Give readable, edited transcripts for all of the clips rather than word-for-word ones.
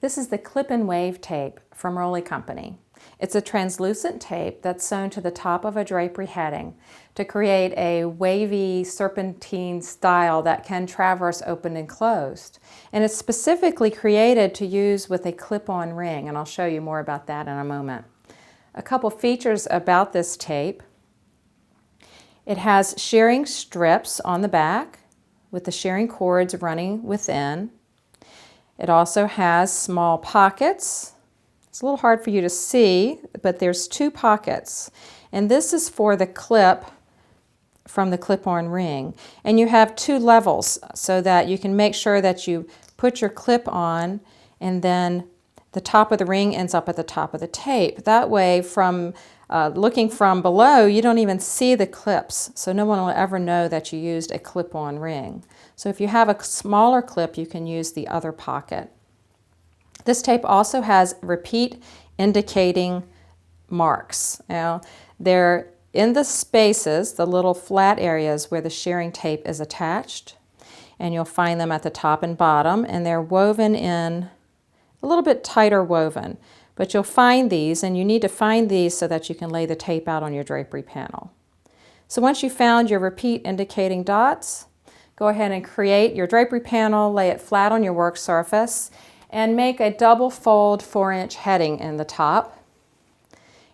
This is the clip and wave tape from Rowley Company. It's a translucent tape that's sewn to the top of a drapery heading to create a wavy serpentine style that can traverse open and closed. And it's specifically created to use with a clip-on ring, and I'll show you more about that in a moment. A couple features about this tape. It has shearing strips on the back with the shearing cords running within. It also has small pockets. It's a little hard for you to see, but there's 2 pockets. And this is for the clip from the clip-on ring. And you have 2 levels so that you can make sure that you put your clip on and then the top of the ring ends up at the top of the tape. That way, from looking from below, you don't even see the clips, so no one will ever know that you used a clip-on ring. So if you have a smaller clip, you can use the other pocket. This tape also has repeat indicating marks. Now, they're in the spaces, the little flat areas where the shearing tape is attached, and you'll find them at the top and bottom, and they're woven in a little bit tighter woven. But you'll find these, and you need to find these so that you can lay the tape out on your drapery panel. So once you've found your repeat indicating dots, go ahead and create your drapery panel, lay it flat on your work surface, and make a double fold 4-inch heading in the top.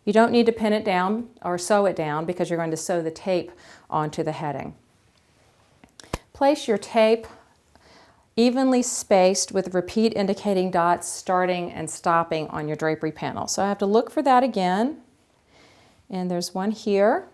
You don't need to pin it down or sew it down because you're going to sew the tape onto the heading. Place your tape evenly spaced with repeat indicating dots starting and stopping on your drapery panel. So I have to look for that again, and there's one here,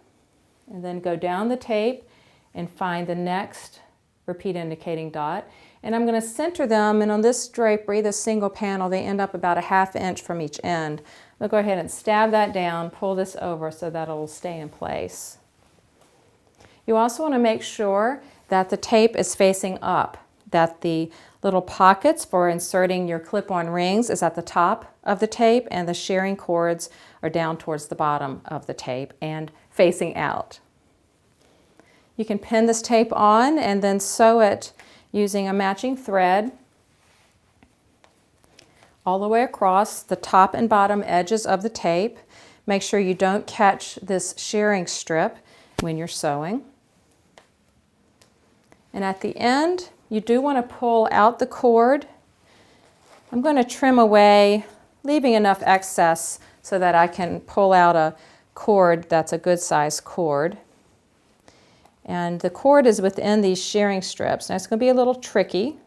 and then go down the tape and find the next repeat indicating dot. And I'm going to center them, and on this drapery, this single panel, they end up about a 1/2 inch from each end. I'll go ahead and stab that down, pull this over so that it'll stay in place. You also want to make sure that the tape is facing up, that the little pockets for inserting your clip-on rings is at the top of the tape and the shearing cords are down towards the bottom of the tape and facing out. You can pin this tape on and then sew it using a matching thread all the way across the top and bottom edges of the tape. Make sure you don't catch this shearing strip when you're sewing. And at the end, you do want to pull out the cord. I'm going to trim away, leaving enough excess so that I can pull out a cord that's a good size cord. And the cord is within these shearing strips. Now it's going to be a little tricky,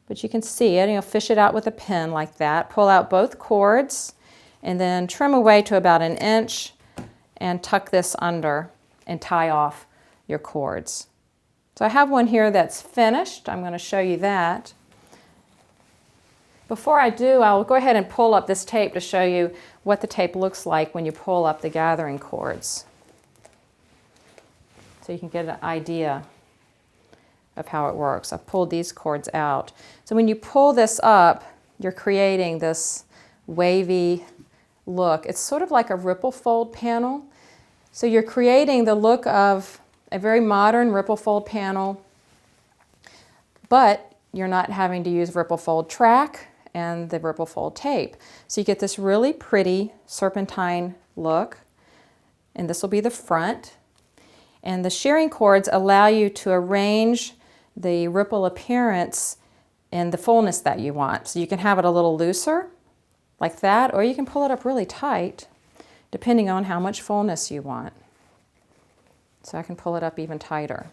but you can see it. You'll fish it out with a pin like that. Pull out both cords and then trim away to about 1 inch and tuck this under and tie off your cords. So I have one here that's finished. I'm going to show you that. Before I do, I'll go ahead and pull up this tape to show you what the tape looks like when you pull up the gathering cords, so you can get an idea of how it works. I've pulled these cords out. So when you pull this up, you're creating this wavy look. It's sort of like a ripple fold panel. So you're creating the look of a very modern ripple fold panel, but you're not having to use ripple fold track and the ripple fold tape. So you get this really pretty serpentine look, and this will be the front. And the shearing cords allow you to arrange the ripple appearance in the fullness that you want. So you can have it a little looser, like that, or you can pull it up really tight, depending on how much fullness you want. So I can pull it up even tighter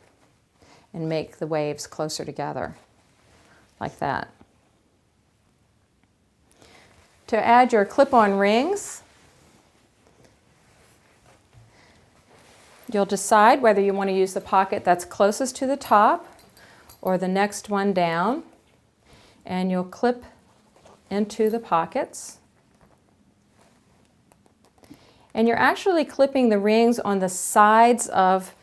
and make the waves closer together, like that. To add your clip-on rings, you'll decide whether you want to use the pocket that's closest to the top or the next one down, and you'll clip into the pockets. And you're actually clipping the rings on the sides of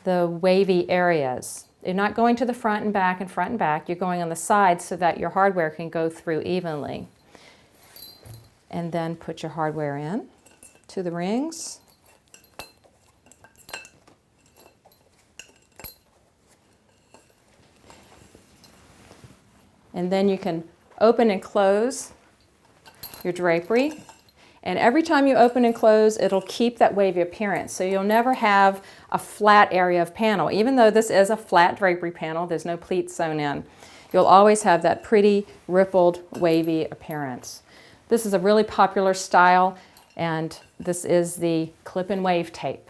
the wavy areas. You're not going to the front and back and front and back. You're going on the sides so that your hardware can go through evenly. And then put your hardware in to the rings. And then you can open and close your drapery. And every time you open and close, it'll keep that wavy appearance. So you'll never have a flat area of panel. Even though this is a flat drapery panel, there's no pleats sewn in. You'll always have that pretty rippled wavy appearance. This is a really popular style, and this is the clip and wave tape.